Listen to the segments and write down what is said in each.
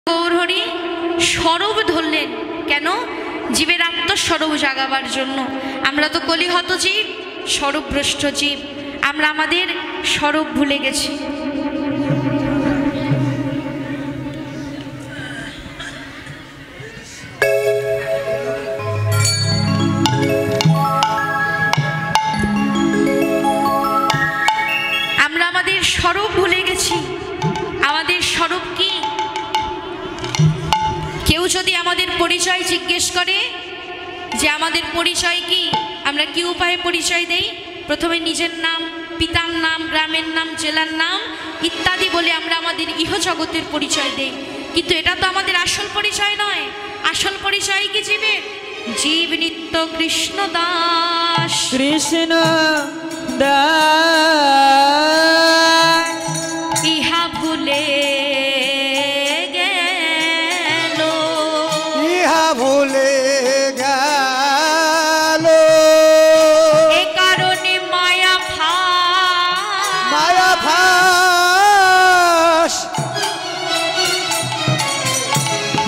গৌরহরি স্বরূপ ধরলেন কেন? জীবের আত্মস্বরূপ জাগাবার জন্য। আমরা তো কলিহত জীব, স্বরূপভ্রষ্ট জীব, আমরা আমাদের স্বরূপ ভুলে গেছি। আমরা আমাদের স্বরূপ ভুলে গেছি। আমাদের স্বরূপ কি? কেউ যদি আমাদের পরিচয় জিজ্ঞেস করে যে আমাদের পরিচয় কি, আমরা কি উপায়ে পরিচয় দেই? প্রথমে নিজের নাম, পিতার নাম, গ্রামের নাম, জেলার নাম ইত্যাদি বলে আমরা আমাদের ইহজগতের পরিচয় দেই। কিন্তু এটা তো আমাদের আসল পরিচয় নয়। আসল পরিচয় কি জীবের? জীব নিত্য কৃষ্ণ দাস। কৃষ্ণ দাস ইহা ভুলে গেল, ইহা ভুলে গেল, এ কারণে মায়া মায়া ফাঁস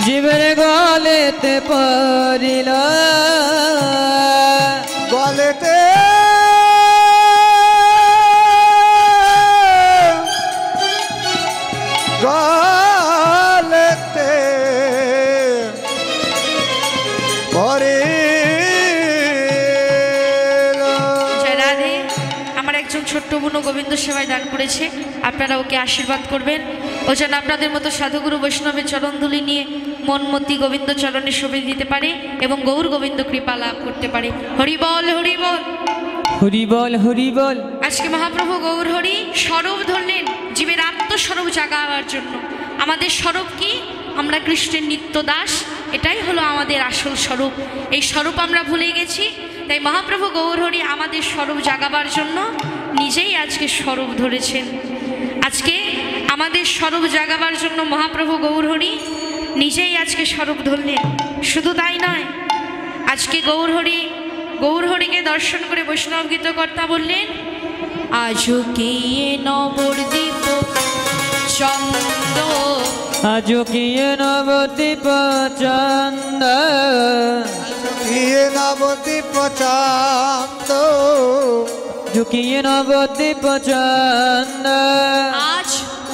জীবের গলেতে পড়িল, গলেতে গলেতে পড়িল। জয় রাধে। আমার একজন ছোট্ট বোন গোবিন্দ সেবায় দান করেছে, আপনারা ওকে আশীর্বাদ করবেন। ও যেন আপনাদের মতো সাধুগুরু বৈষ্ণবের চরণধুলি নিয়ে মনমতি গোবিন্দ চরণে শোভে দিতে পারে এবং গৌর গোবিন্দ কৃপা লাভ করতে পারে। হরি বল, হরি বল, হরি বল, হরি বল। আজকে মহাপ্রভু গৌর হরি স্বরূপ ধরলেন জীবের আত্মস্বরূপ জাগাবার জন্য। আমাদের স্বরূপ কি? আমরা কৃষ্ণের নিত্য দাস। এটাই হলো আমাদের আসল স্বরূপ। এই স্বরূপ আমরা ভুলে গেছি। তাই মহাপ্রভু গৌর হরি আমাদের স্বরূপ জাগাবার জন্য নিজেই আজকে স্বরূপ ধরেছেন। আজকে আমাদের স্বরূপ জাগাবার জন্য মহাপ্রভু গৌর হরি নিজেই আজকে স্বরূপ ধরলেন। শুধু তাই নয়, আজকে গৌর হরিকে দর্শন করে বৈষ্ণব গীতকর্তা বললেন, আজও কে নবদ্বীপ চন্দ, আজও কি নবদ্বীপ চন্দ, ইয়ে নবদ্বীপ চান্দ, ঝুঁকিয়ে নবদ্বীপ চন্দ। আজ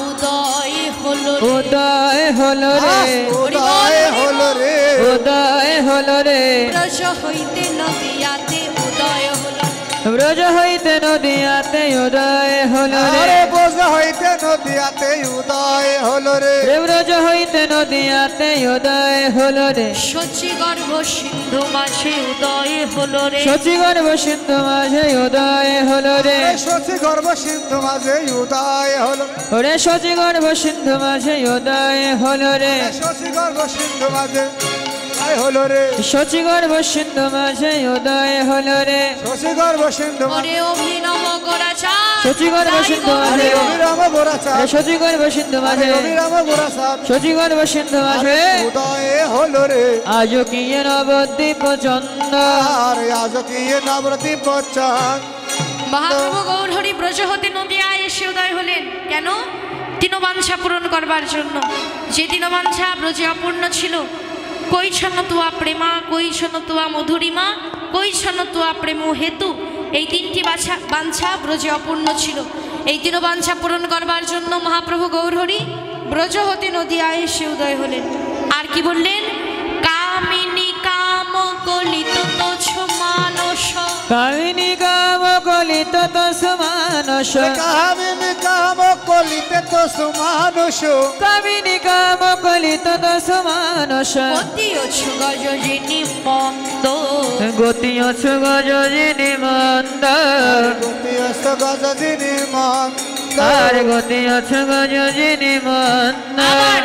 উদয় হলো, উদয় হলো রে, উদয় হলো রে, উদয় হলো রে, ব্রজ হইতে নদিয়াতে উদয় হলো, ব্রজ হইতে নদিয়াতে উদয় হলো রে, আরে বোঝ হইতে নদিয়াতে উদয় হলো রে, ব্রজ হইতে নদিয়াতে উদয় হলো রে, শচী গর্ভ সিন্ধু মাঝে উদয় হলো রে, শচীগর্ভ সিন্ধু মাঝে উদয় হলো রে, শচী গর্ভ সিন্ধু মাঝে উদয় হলো, ওরে শচীগর্ভ সিন্ধু মাঝে উদয় হলো রে, শচী গর্ভ সিন্ধু মাঝে উদয় হলো রে, শচীগর্ভ সিন্ধু মাঝে উদয় হলো রে, শচী গর্ভ সিন্ধু ওরে অভিনব গোরাচাঁদ, শচীগর্ভ সিন্ধু মাঝে, অভিরাম গোরাচাঁদ, শচীগর্ভ সিন্ধু মাঝে, অভিরাম গোরাচাঁদ, শচীগর্ভ সিন্ধু মাঝে উদয় হলো রে, আজও কি নবদ্বীপ চন্দ। আর আজ কি নবদ্বীপ চাঁদ। মহাপ্রভু গৌর হরি ব্রজ হতে নদিয়ায় এসে উদয় হলেন কেন? তিনবাঞ্ছা পূরণ করবার জন্য। যে তিনবাঞ্ছা ব্রজে অপূর্ণ ছিল, কই ছন্ন তুয়া প্রেমা, কই ছন্ন তুয়া মধুরিমা, কই ছন্ন তুয়া প্রেম হেতু, এই তিনটি বাঞ্ছা ব্রজে অপূর্ণ ছিল। এই তিনবাঞ্ছা পূরণ করবার জন্য মহাপ্রভু গৌর হরি ব্রজ হতে নদিয়ায় এসে উদয় হলেন। আর কি বললেন? কামিনী কাম কলিত তোছ মানস, কামিনী কাম কলিত তোষ মানস, কামিনী কাম কলিতে তো সুমানুষ, কামিনী কাম কলিত তোষ মানস, গতি অছু গজজিনী মন্দ, গতি অছু গজজিনী মন্দ, গতি অস্ত গজদিনী মন্দ, আর গতি অছু গজজিনী মন্দ, আবার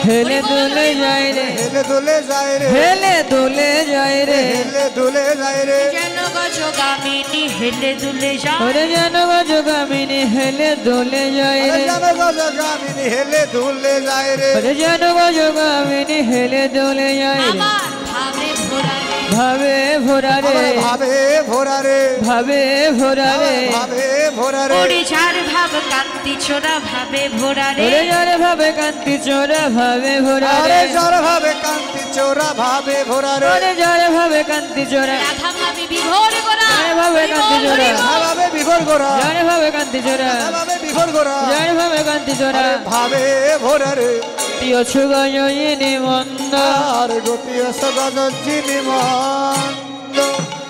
হেলে দুলে যায় রে, হেলে দুলে যায় রে, হেলে দুলে যায় রে, হেলে দুলে যায় রে, হেলে দুলে যায় রে, যেন গজগামিনী হেলে দুলে যায়, ওরে যেন গজগামিনী হেলে দুলে যায় রে, যেন গজগামিনী হেলে দুলে যায় রে, ওরে যেন গজগামিনী হেলে দুলে যায় রে, আবার ভাবরে ভাবে ভরা রে, ভাবে ভরা রে, ভাবে ভরা রে, ভাবে ভরা রে, ভাবে ভরা রে, ওরে যার ভাব কান্তি চোরা ভাবে ভরা রে, ওরে যার ভাবে কান্তি চোরা ভাবে ভরা আরে রে, যার ভাবে কান্তি চোরা ভাবে ভরা রে, ওরে যার ভাবে কান্তি চোরা, রাধা ভাবে বিভোর করা, যার ভাবে কান্তি চোরা, ভাবে বিভোর গোরা, যার ভাবে কান্তি চোরা, ভাবে বিভোর গোরা, যার ভাবে কান্তি চোরা, ভাবে ভরা রে, প্রিয় ছুগায়নি মন্দ, আর গোপীয় সগজিনী মন্দ।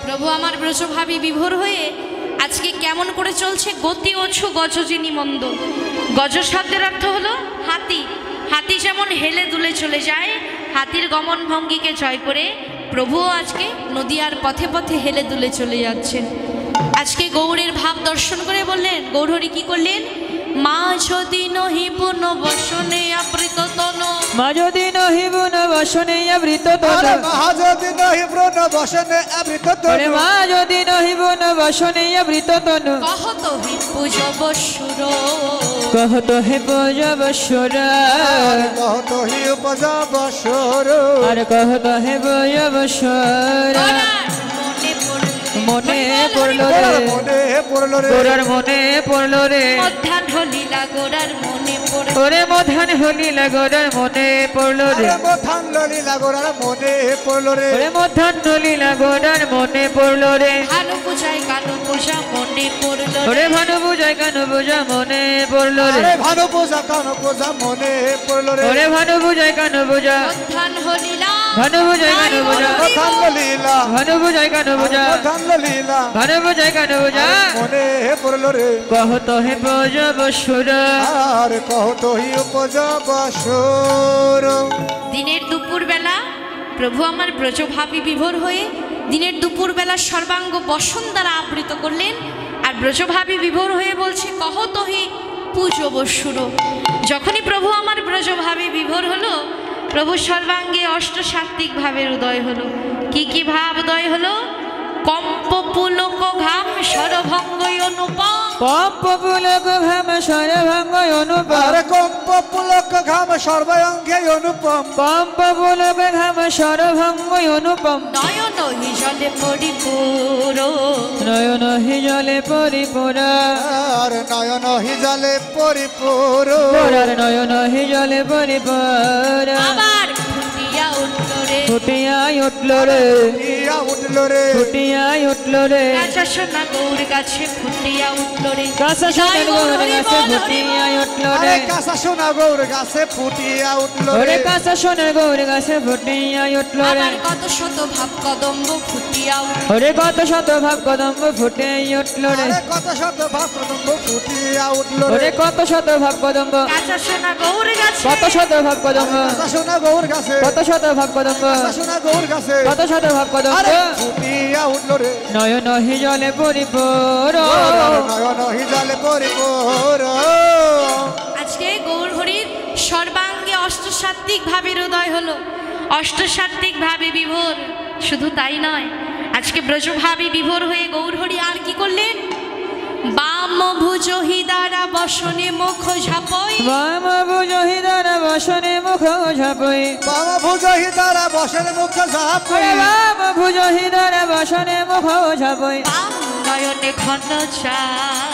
প্রভু আমার ব্রজভাবী বিভোর হয়ে আজকে কেমন করে চলছে গতি অছু গজজিনী মন্দ। গজ শব্দের অর্থ হলো হাতি। হাতি যেমন হেলে দুলে চলে যায়, হাতির গমন ভঙ্গিকে জয় করে প্রভুও আজকে নদিয়ার পথে পথে হেলে দুলে চলে যাচ্ছেন। আজকে গৌরের ভাব দর্শন করে বললেন, গৌরহরি কি করলেন? মা যদি নহি পুন বসনে আবৃত তন, মা যদি নহি বুন বসনে আবৃত আরে তনু, মহা যদি নহি ব্রণ বসনে আবৃত ওরে তনু, মা যদি নহি বুন বসনে আবৃত তনু, কহত হি পূজব সুর, কহত হে বজবসরা, আর কহত হি উপজব সর, আর কহত হে বজবসরা, মনে পড়ল রে, মনে পড়ল রে, গোরার মনে পড়ল রে, মধ্যাহ্ন লীলা গোড়ার মনে পড়ে, ওরে মধান হলিলা গোরার মনে পড়ল রে, আরে মথান ললিলা গোরার মনে পড়ল রে, ওরে মধান হলিলা গোরার মনে পড়ল রে, ভানু পূজায় কানু পূজা মনে পড়ল ওরে রে, ভানু বুঝায় কানু বুঝা মনে পড়ল রে, আরে ভানু পূজা কান পূজা মনে পড়ল রে, ওরে ভানু বুঝায় কানু বুঝা, মধ্যাহ্ন লীলা ভানু বুঝায় কানু বুঝা, মথান ললিলা, ভানু বুঝায় কানু বুঝা, মথান ললিলা, ভানু বুঝায় কানু বুঝা, মনে পড়ল রে, কহত হে বজবসরা, আর কহত হি উপজব সর। দিনের দুপুর বেলা প্রভু আমার ব্রজভাবী বিভোর হয়ে দিনের দুপুর বেলা সর্বাঙ্গ বসন দ্বারা আবৃত করলেন। আর ব্রজভাবী বিভোর হয়ে বলছে কহতহি পুজো বসুর। যখনই প্রভু আমার ব্রজভাবী বিভোর হলো, প্রভু সর্বাঙ্গে অষ্টসাত্ত্বিক ভাবের উদয় হলো। কি কি ভাব উদয় হলো? কম্প পুলক ঘাম সরভঙ্গ অনুপম, পম্প পুলক ঘাম সরভঙ্গ অনুপম, আরে কম্প পুলক ঘাম সর্বাঙ্গে অনুপম, পম্প পুলক ঘাম সরভঙ্গ অনুপম, নয়ন হি জলে পরিপূর, নয়ন হি জলে পরিপূরা, আর নয়ন হি জলে পরিপূর, গোরার নয়ন হি জলে পরিপূরা, আবার ফুটিয়া উঠল রে, ফুটিয়াই উঠল রে, ইয়া উঠল রে, ফুটিয়াই উঠল রে, কাঁচা সোনা গৌর গাছে ফুটিয়া উঠল রে, কাঁচা সোনার গৌর গাছে ফুটিয়াই উঠল রে, আরে কাঁচা সোনা গৌর গাছে ফুটিয়া উঠল ওরে রে, কাঁচা সোনার গৌর গাছে ফুটিয়াই উঠল রে, আবার কত শত ভাব কদম্ব ফুটিয়া উঠল, ওরে কত শত ভাব কদম্ব ফুটেই উঠল রে, আরে কত শত ভাব কদম্ব ফুটিয়া উঠল রে, ওরে কত শত ভাব কদম্ব, কাঁচা সোনা গৌর গাছে কত শত ভাব কদম্ব, কাঁচা সোনা গৌর গাছে, কত শত ভাব কদম্ব, কাঁচা সোনা গৌর গাছে, কত শত ভাব কদম্ব, আরে ফুটিয়া উঠল রে, নয়ন হি জলে পরিপূর, নয়ন হি জলে পরিপূর। আজকে গৌর হরির সর্বাঙ্গে অষ্টসাত্ত্বিক ভাবের উদয় হলো, অষ্টসাত্ত্বিক ভাবে বিভোর। শুধু তাই নয়, আজকে ব্রজভাবী বিভোর হয়ে গৌর হরি আর কি করলেন? বাম ভুজ হিদারা বসনে মুখ ঝাপই, বাম ভুজ হৃদয় বসনে মুখ ঝাপই, বাম ভুজ হিতারা বসেন মুখ ঝাপই, ওরে বাম ভুজ হৃদয় বসনে মুখ ঝাপই, বাম নয়নে ঘন চায়,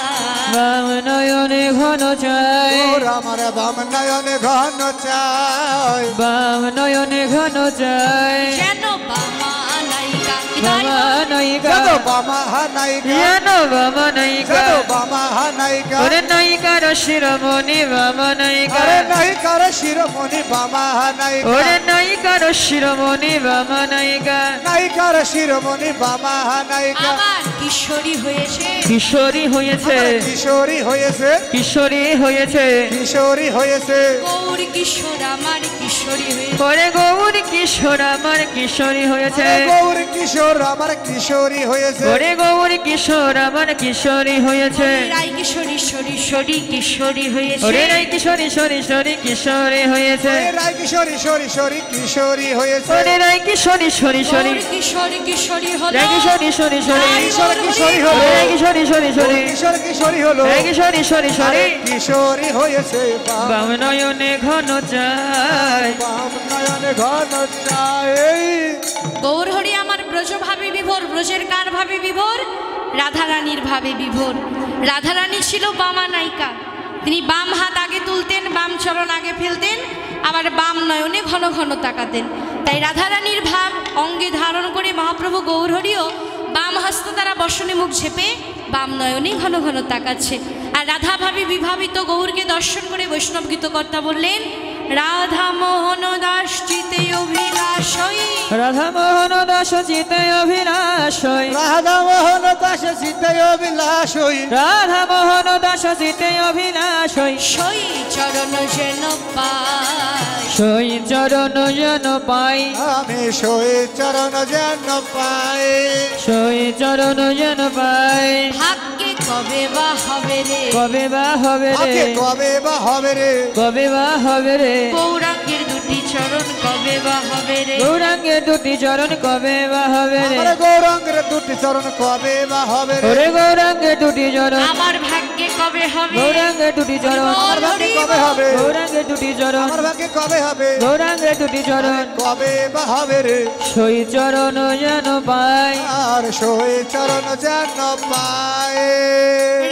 বাম নয়নে ঘন চাই, ওর আমার বাম নয়নে ঘন চাই, বাম নয়নে ঘন চাই, যেন বামা নায়িকা বামা নায়িকা, যেন বামা নায়িকা, যেন বামা নায়িকা, যেন বামা নায়িকা, ওরে নায়িকার শিরোমণি বামা নায়িকা, আরে নায়িকার শিরোমণি বামা নায়িকা, ওরে নায়িকার শিরোমণি বামা নায়িকা, নায়িকার শিরোমণি বামা নায়িকা, আবার কিশোরী হয়েছে, কিশোরী হয়েছে, কিশোরী হয়েছে, কিশোরী হয়েছে, কিশোরী হয়েছে, গৌর কিশোর আমার কিশোরী হয়েছে, ওরে গৌর কিশোর আমার কিশোরী হয়েছে, গৌর কিশোর আমার কিশোরী হয়েছে, ওরে গৌর কিশোর আমার কিশোরী হয়েছে, রাই কিশোরী শরী শরী কিশোরী হয়েছে, ওরে রাই কিশোরী শরী শরী কিশোরী হয়েছে, রায় কিশোরী শরী শরী কিশোরী হয়েছে, ওরে রাই কিশোরী শরী শরী, গৌর কিশোরী কিশোরী হলো, রাই কিশোরী শরী শরী, কিশোর কিশোরী হলো, ওরে রাই কিশোরী শরী শরী, কিশোর কিশোরী হলো, রাই কিশোরী শরী শরী, কিশোরী হয়েছে, বাম নয়নে ঘন চাই, বাম নয়নে ঘন চাই। গৌরহরি আমার ব্রজ ভাবে বিভোর, ব্রজের কার ভাবে বিভোর? রাধারানীর ভাবে বিভোর। রাধারানী ছিল বামা নায়িকা, তিনি বাম হাত আগে তুলতেন, বাম চরণ আগে ফেলতেন, আবার বাম নয়নে ঘন ঘন তাকাতেন। তাই রাধারানীর ভাব অঙ্গে ধারণ করে মহাপ্রভু গৌরহরিও বাম হস্ত দ্বারা বসনে মুখ ঝেপে বাম নয়নে ঘন ঘন তাকাচ্ছে। আর রাধা ভাবে বিভাবিত গৌরকে দর্শন করে বৈষ্ণব গীতকর্তা বললেন, রাধা মোহন দাস চিতে অভিলাষই, রাধা মোহন দাস চিতে অভিলাষই, রাধা মোহন দাস চিতে অভিলাষই, রাধা মোহন দাস চিতে অভিলাষই, সই চরণ যেন পাই, সই চরণ যেন পাই, আমি সই চরণ যেন পাই, সই চরণ যেন পাই। ভাগ্যে কবে বা হবে রে, কবে বা হবে রে, আগে কবে বা হবে রে, কবে বা হবে রে, গৌরাঙ্গের দুটি চরণ কবে বা হবে রে, গৌরাঙ্গের দুটি চরণ কবে বা হবে রে, আমার গৌরাঙ্গের দুটি চরণ কবে বা হবে রে, ওরে গৌরাঙ্গের দুটি চরণ, আমার ভাগ্যে কবে হবে, গৌরাঙ্গের দুটি চরণ, আমার ভাগ্যে কবে হবে, গৌরাঙ্গের দুটি চরণ, আমার ভাগ্যে কবে হবে, গৌরাঙ্গের দুটি চরণ, কবে বা হবে রে, সই চরণ যেন পাই, আর সই চরণ যেন পাই।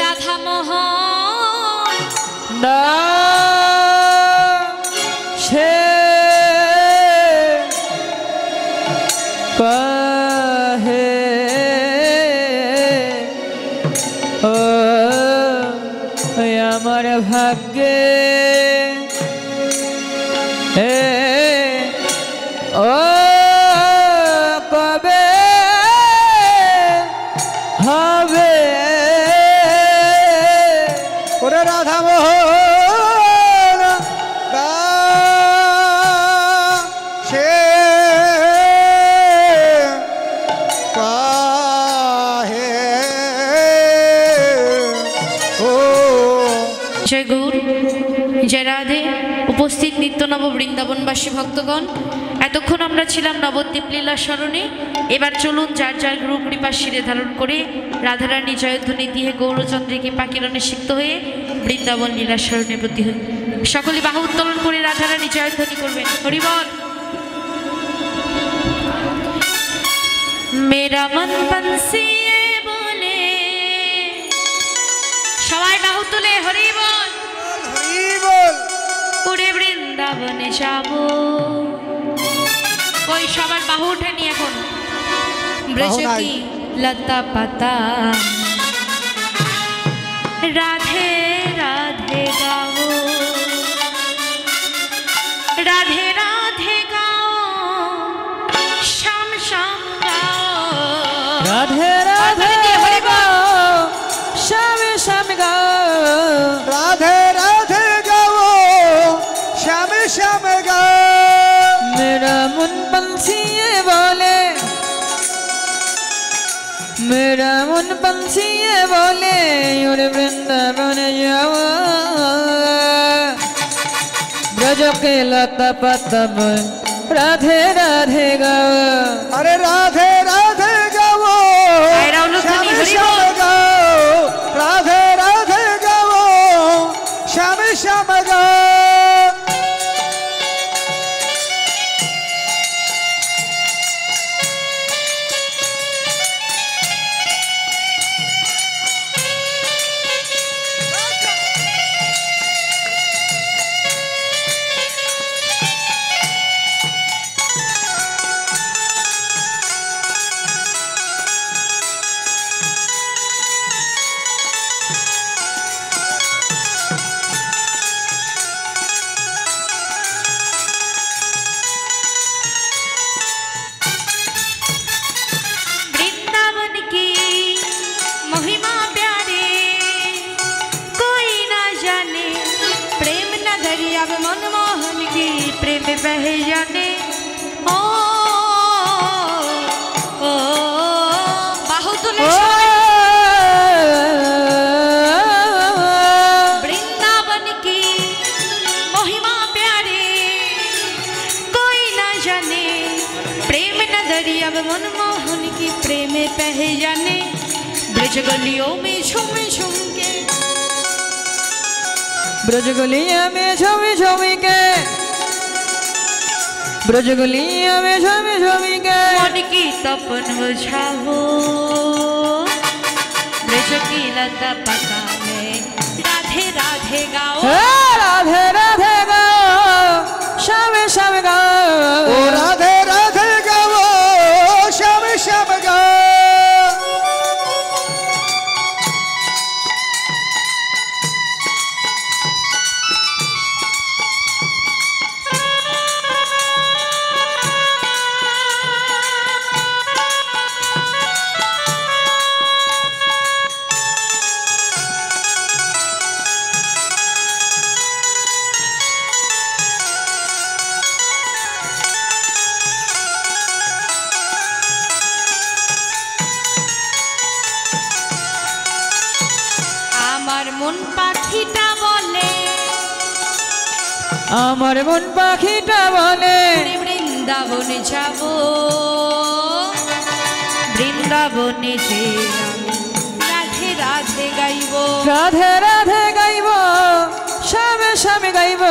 রাধা মোহন না সে কহে ও আমার ভাগ্যে ও কবে হবে ওরে রাধা মোহন সে কাহে ও জয় গৌর, জয় রাধে। উপস্থিত নিত্য নব বৃন্দাবনবাসী ভক্তগণ, এতক্ষণ আমরা ছিলাম নবদ্বীপ লীলা স্মরণে। এবার চলুন যার যার গুরু কৃপা শিরে ধারণ করে রাধারানী জয়ধ্বনি দিয়ে গৌরচন্দ্রীকে পাকিরণে সিক্ত হয়ে বৃন্দাবন লীলা স্মরণে প্রতি হই। সকলে বাহু উত্তোলন করে রাধারানী জয়ধ্বনি করবেন। হরিবল। মেরা মন বংশী বলে, সবাই বাহু তুলে হরিবল। হরি বল। উড়ে বৃন্দাবনে যাব, ওই সবার বাহু ওঠেনি এখন। ব্রজ বাহু নাই। কি লতা পাতা, রাধে রাধে গাও, রাধে রাধে গাও, শ্যাম শ্যাম গাও, রাধে রাধে গাও, শ্যামে শ্যাম গাও, রাধে রাধে গাও, শ্যামে শ্যামে গাও। मेरा मन पंछी ये बोले, मेरा मन पंछी ये बोले, और वृंदावन जाओ, ब्रज के लता पता बोल, राधे राधे गाओ, अरे राधे राधे गाओ, आयरा उल्लूखनी, श्यामे हरि श्यामे बोल। गाओ, राधे राधे गाओ, श्यामे श्यामे गाओ। वृंदावन की महिमा प्यारे, कोई ना जाने, प्रेम नगरी अब मनमोहन की प्रेम बह जाने। ओ ओ बाहु तुले सबाई। वृंदावन की महिमा प्यारे, कोई ना जाने, प्रेम नगरी अब मनमोहन की प्रेम बह जाने। ब्रज गलियों में झूम झूम के, ब्रज गलिया में झूमी झूमी के, ব্রজগুলি আমি ঝমি ঝমি গাই मन की तपन बुझाओ ब्रज की लता पका में राधे राधे गाओ হে রাধে রাধে গাও শ্যামে শ্যামে গাও ও রাধে রাধে গাও শ্যামে শ্যামে গাও আমার মন পাখিটা বলে আমার মন পাখিটা বলে বৃন্দাবনে যাব বৃন্দাবনে যে আমি রাধে রাধে গাইব রাধে রাধে গাইব শ্যামে শ্যামে গাইব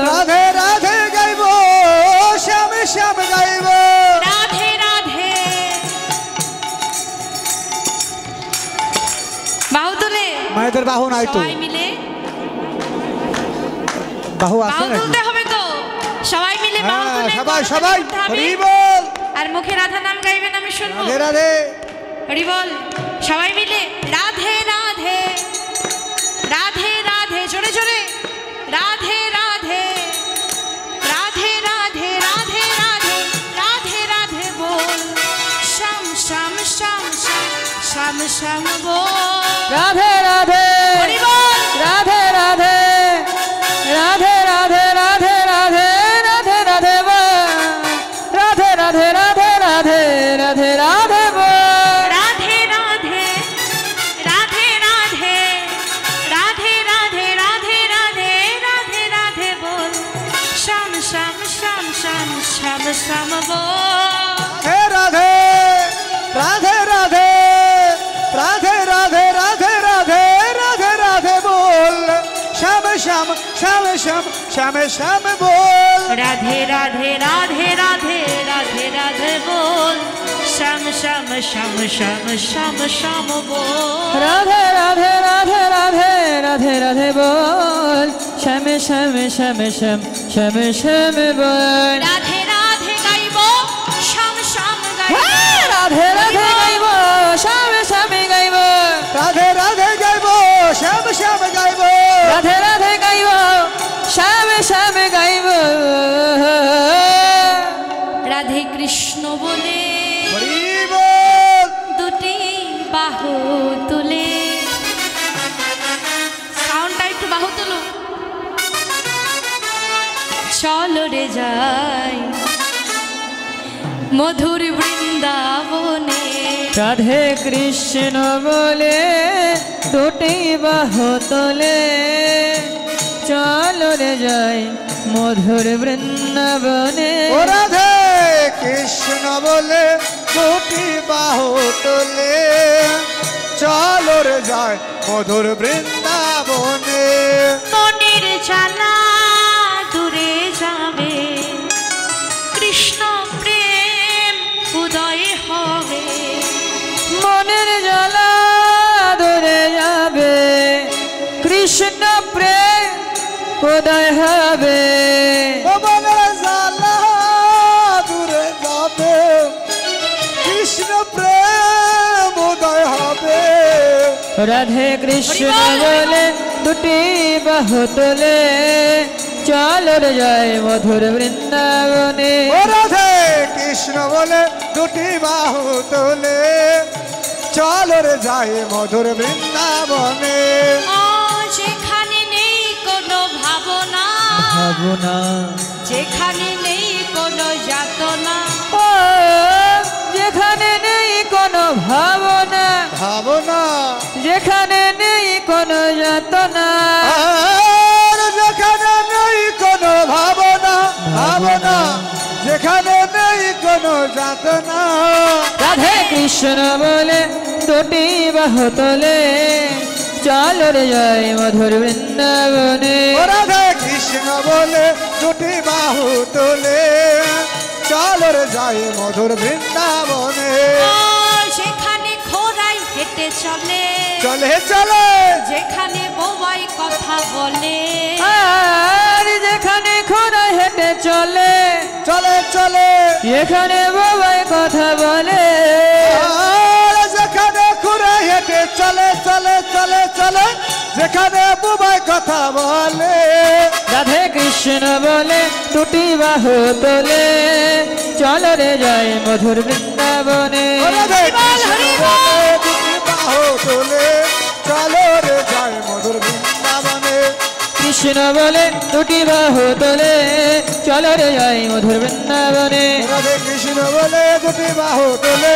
রাধে রাধে গাইব শ্যামে শ্যামে গাইব রাধে রাধে বাহু তুলে মায়েদের বাহু নাই তো সবাই মিলে বাহু আছে বাহু নাকি তুলতে হবে তো সবাই মিলে বাহু হ্যাঁ, তুলে সবাই গলা সবাই তুলতে হবে। হরি বল আর মুখে রাধা নাম গাইবেন আমি শুনবো রাধে রাধে হরি বল সবাই মিলে রাধে রাধে রাধে রাধে জোরে জোরে রাধে রাধে রাধে রাধে রাধে রাধে রাধে রাধে বল শ্যাম শ্যাম শ্যাম শ্যাম শ্যাম শ্যাম বল রাধে রাধে হরি বল রাধে রাধে রাধে রাধে রাধে রাধে রাধে রাধে বল রাধে রাধে রাধে রাধে রাধে রাধে বল রাধে রাধে রাধে রাধে রাধে রাধে রাধে রাধে রাধে রাধে বল শ্যাম শ্যাম শ্যাম শ্যাম শ্যাম শ্যাম বল রাধে রাধে রাধে রাধে রাধে রাধে রাধে রাধে রাধে বল শ্যাম শ্যাম শ্যাম শ্যাম শ্যাম শ্যাম বল রাধে রাধে রাধে রাধে রাধে রাধে বল শ্যাম শ্যাম শ্যাম শ্যাম শ্যাম শ্যাম বল রাধে রাধে রাধে রাধে রাধে রাধে বল শ্যামে শ্যামে শ্যামে শ্যাম শ্যামে শ্যামে বল রাধে রাধে গাইব শ্যাম শ্যাম গাইব হ্যাঁ, রাধে রাধে গাইব শ্যামে শ্যামে গাইব রাধে রাধে গাইব শ্যাম শ্যাম গাইব রাধে রাধে গাইব শ্যামে শ্যামে গাইব রাধে কৃষ্ণ বলে হরি বল দুটি বাহু তুলে সাউন্ডটা একটু বাহু তুলো চলো রে যাই মধুর বৃন্দাবনে রাধে কৃষ্ণ বলে দুটি বাহু তোলে চলো রে যাই মধুর বৃন্দাবনে ও রাধে কৃষ্ণ বলে দুটি বাহু তোলে চলো রে যায় মধুর বৃন্দাবনে মনের জ্বালা দূরে যাবে কৃষ্ণ প্রেম উদয় হবে মনের জ্বালা দূরে যাবে কৃষ্ণ প্রেম উদয় হবে ও মনের জ্বালা দূরে যাবে কৃষ্ণ প্রেম উদয় হবে রাধে কৃষ্ণ বলে দুটি বাহু তোলে চলো রে যাই মধুর বৃন্দাবনে ও রাধে কৃষ্ণ বলে দুটি বাহু তোলে চলো রে যাই মধুর বৃন্দাবনে ও যেখানে নেই কোনো ভাবনা ভাবনা যেখানে নেই কোনো যাতনা ও যেখানে নেই কোনো ভাবনা ভাবনা যেখানে নেই কোনো যাতনা আর যেখানে নেই কোনো ভাবনা ভাবনা যেখানে নেই কোনো যাতনা রাধে কৃষ্ণ বলে দুটি বাহু তোলে চলো রে যাই মধুর বৃন্দাবনে ও রাধে কৃষ্ণ বলে দুটি বাহু তোলে যাই মধুর বৃন্দাবনে। সেখানে খোরাই হেঁটে চলে, চলে চলে যেখানে বোবাই কথা বলে, আর যেখানে খোরা হেঁটে চলে, চলে চলে এখানে বাবাই কথা বলে। আর যেখানে খুঁড়ে হেঁটে চলে চলে চলে চলে, যেখানে বুবাই কথা বলে। রাধে কৃষ্ণ বলে দুটি বাহু তোলে, চলো রে যাই মধুর বৃন্দাবনে। রাধে কৃষ্ণ বলে দুটি বাহু তোলে, চলো রে যাই মধুর বৃন্দাবনে। কৃষ্ণ বলে দুটি বাহু তোলে, চলো রে যাই মধুর বৃন্দাবনে। রাধে কৃষ্ণ বলে দুটি বাহু তোলে,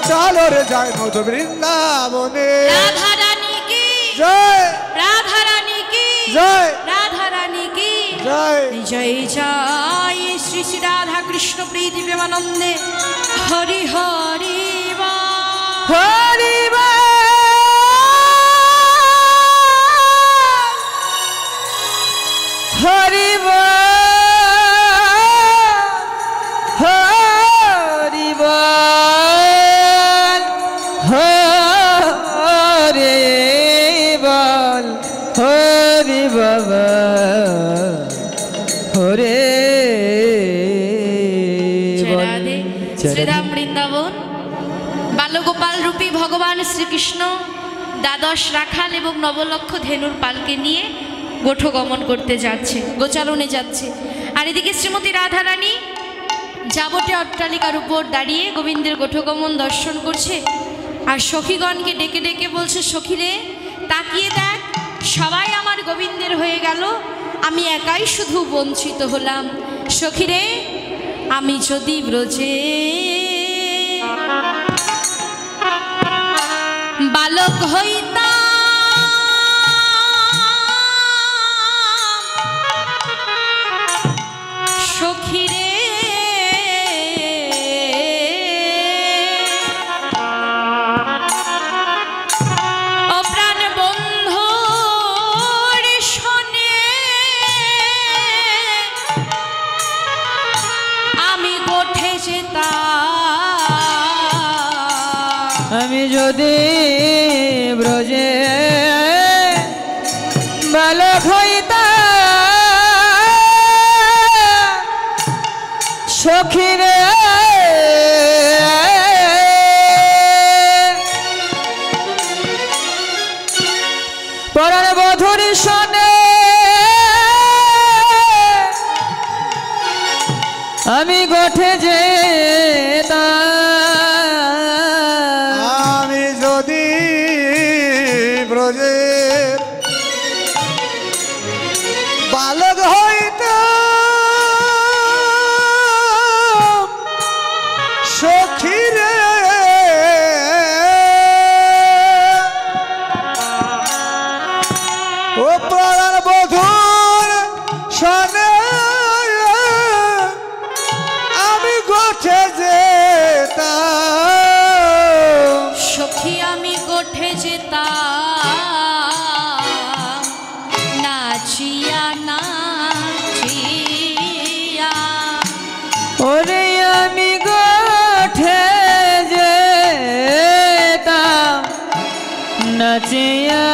চলো রে যাই মধুর বৃন্দাবনে। রাধা রানী কি জয়, রাধা রানী কি জয়, রাধা রানী কি জয়। জয় জয় শ্রী শ্রী রাধা কৃষ্ণ প্রীতি প্রেমানন্দে হরি হরি বল। হরি বল, হরি বল, হরি বল, হরি বল, হরি বাবা, হরে জয় বল। রাধে শ্রীরাম বৃন্দাবন। বালগোপাল রূপী ভগবান শ্রীকৃষ্ণ দ্বাদশ রাখাল এবং নবলক্ষ ধেনুর পালকে নিয়ে গোঠ গমন করতে যাচ্ছে, গোচারণে যাচ্ছে। আর এদিকে শ্রীমতী রাধারানী যাবটে অট্টালিকার উপর দাঁড়িয়ে গোবিন্দের গোঠগমন দর্শন করছে। আর সখীগণকে ডেকে ডেকে বলছে, সখীরে তাকিয়ে দেখ, সবাই আমার গোবিন্দের হয়ে গেল, আমি একাই শুধু বঞ্চিত হলাম। সখীরে আমি যদি ব্রজে বালক হইতাম, সখীরে অপ্রাণ বন্ধুর শনে আমি গোঠে যেতাম। আমি যদি ব্রজে বালক হইতাম, সখীরে পরাণ বধুর শনে আমি গোঠে যেতাম। আমি যদি ব্রজের বালক হইতাম, সখীরে ও প্রাণ বধুর শনে আমি গোঠে যেতাম। সখী আমি গোঠে যেতাম, নাচিয়া নাচিয়া। ওরে আমি গোঠে যেতাম, নাচিয়া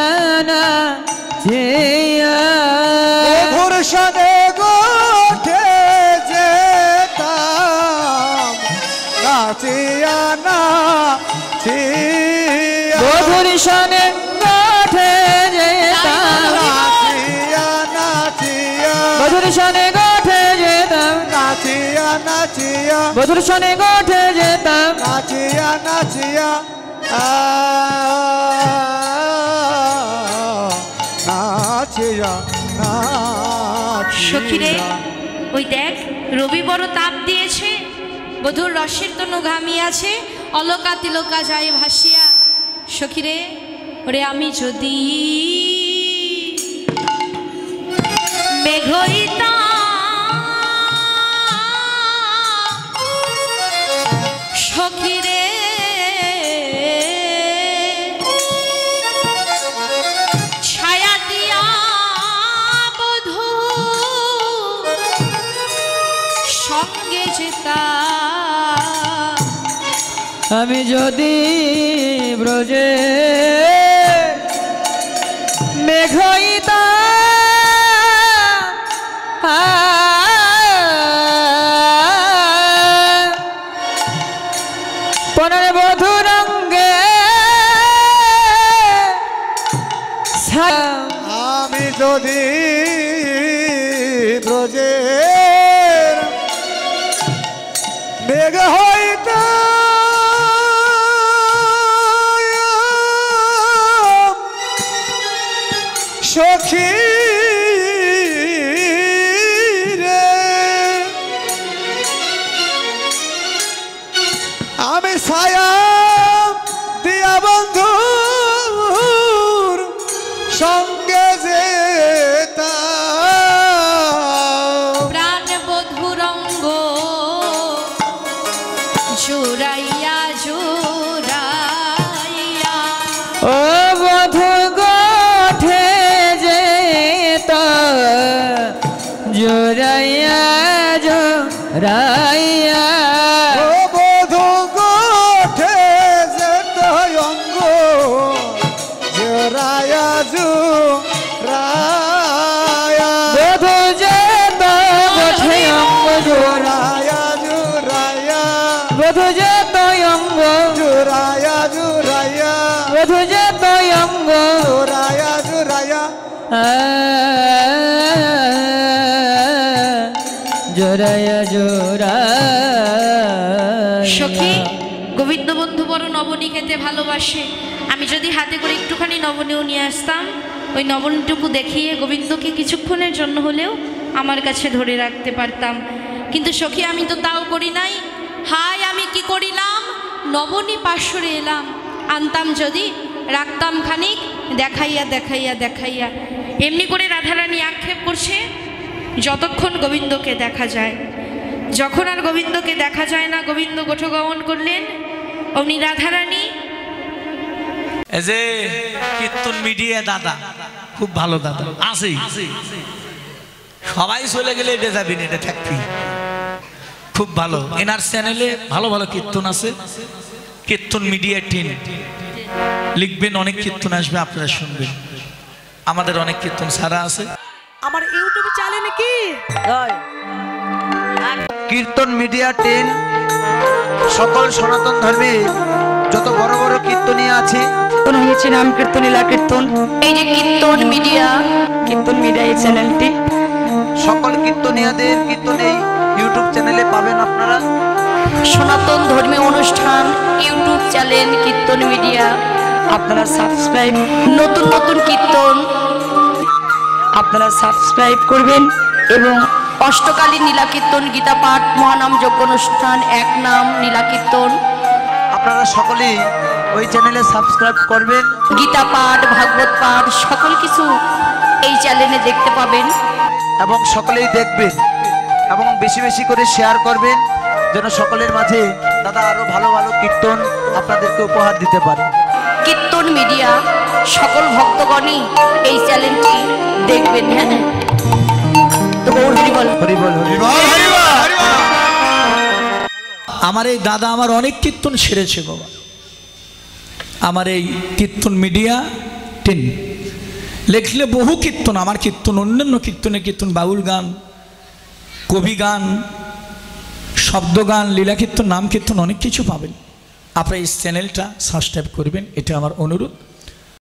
নাচিয়া। মধুর সনে গোঠে যেতাম, নাচিয়া নাচিয়া। বধুর শনে গোঠে যেতাম, নাচিয়া নাচিয়া, বধুর শনে গোঠে যেতাম, নাচিয়া নাচিয়া, বধুর শনে গোঠে যেতাম। নাচিয়া নাচিয়া, নাচিয়া সখীরে নাচিয়া। ওই দেখ, রবি বড় তাপ দিয়েছে, বধুর রসের তনু ঘামিয়াছে, অলকা তিলকা যায় ভাসিয়া। সখীরে ওরে আমি যদি মেঘ হইতাম, সখীরে ছায়া দিয়া বধূ সঙ্গে যেতাম। আমি যদি ব্রজে মেঘ হইতাম পনের বধুর অঙ্গে আমি যদি ব্রজে মেঘ হইতাম সখী রে, আমি ছায়া দিয়া বন্ধুর সঙ্গে যেতাম। প্রাণ বধুরঙ্গ জোড়াইয়া জোড়াইয়া ও বধু গোঠে যেত জোরাইয়া জোরাইয়া ও বধূ গোঠে যেত অঙ্গ জোড়ায়া জোড়ায়া, বধু যেত গোঠে অঙ্গ জোড়ায়া জোড়ায়া, বধু যেত অঙ্গ জোড়ায়া জোড়ায়া, বধু যেত অঙ্গ জোড়ায়া জোড়ায়া, জোরাইয়া জোরাইয়া। সখী গোবিন্দ বন্ধু বড় নবনী খেতে ভালোবাসে। আমি যদি হাতে করে একটুখানি নবনীও নিয়ে আসতাম, ওই নবনীটুকু দেখিয়ে গোবিন্দকে কিছুক্ষণের জন্য হলেও আমার কাছে ধরে রাখতে পারতাম। কিন্তু সখী আমি তো তাও করি নাই। হায় আমি কি করিলাম, নবনী পাশরে এলাম, আনতাম যদি রাখতাম খানিক দেখাইয়া দেখাইয়া দেখাইয়া। এমনি করে রাধারানী আক্ষেপ করছে যতক্ষণ গোবিন্দকে দেখা যায়। যখন আর গোবিন্দকে দেখা যায় না, গোবিন্দ গোঠগমন করলেন, অমনি রাধারানী এই যে কীর্তন মিডিয়া দাদা খুব ভালো দাদা আছে, সবাই চলে গেলে এটা যাবেন, এটা থাকবি খুব ভালো। এনার চ্যানেলে ভালো ভালো কীর্তন আছে, কীর্তন মিডিয়া টিম লিখবেন, অনেক কীর্তন আসবে, আপনারা শুনবেন। আমাদের অনেক কীর্তন সারা আছে। আমার ইউটিউব চ্যানেলে কি কীর্তন মিডিয়া টিম সকল সনাতন ধর্মে যত বড় বড় কীর্তনীয় আছে হয়েছে নাম কীর্তন লীলা কীর্তন, এই যে কীর্তন মিডিয়া এই চ্যানেলটি সকল কীর্তনীয়দের কীর্তন এই ইউটিউব চ্যানেলে পাবেন আপনারা। সনাতন ধর্মীয় অনুষ্ঠান ইউটিউব চ্যানেল কীর্তন মিডিয়া, আপনারা সাবস্ক্রাইব, নতুন নতুন কীর্তন আপনারা সাবস্ক্রাইব করবেন। এবং অষ্টকালীন নীলা কীর্তন, গীতা পাঠ, মহানাম যজ্ঞ অনুষ্ঠান, এক নাম নীলা কীর্তন, আপনারা সকলেই ওই চ্যানেলে সাবস্ক্রাইব করবেন। গীতা পাঠ, ভাগবত পাঠ সকল কিছু এই চ্যানেলে দেখতে পাবেন। এবং সকলেই দেখবেন এবং বেশি বেশি করে শেয়ার করবেন, যেন সকলের মাঝে দাদা আরো ভালো ভালো কীর্তন আপনাদেরকে উপহার দিতে পারে। কীর্তন মিডিয়া সকল ভক্তগণই এই চ্যানেলটি দেখবেন। হ্যাঁ, তো গৌর হরিবল। হরিবল হরিবল। আমার এই দাদা আমার অনেক কীর্তন সেরেছে বাবা। আমার এই কীর্তন মিডিয়া টিম লিখলে বহু কীর্তন, আমার কীর্তন, অন্যান্য কীর্তনের কীর্তন, বাউল গান, কবি গান, শব্দ গান, লীলা কীর্তন, নাম কীর্তন, অনেক কিছু পাবেন। আপনারা এই চ্যানেলটা সাবস্ক্রাইব করবেন, এটা আমার অনুরোধ।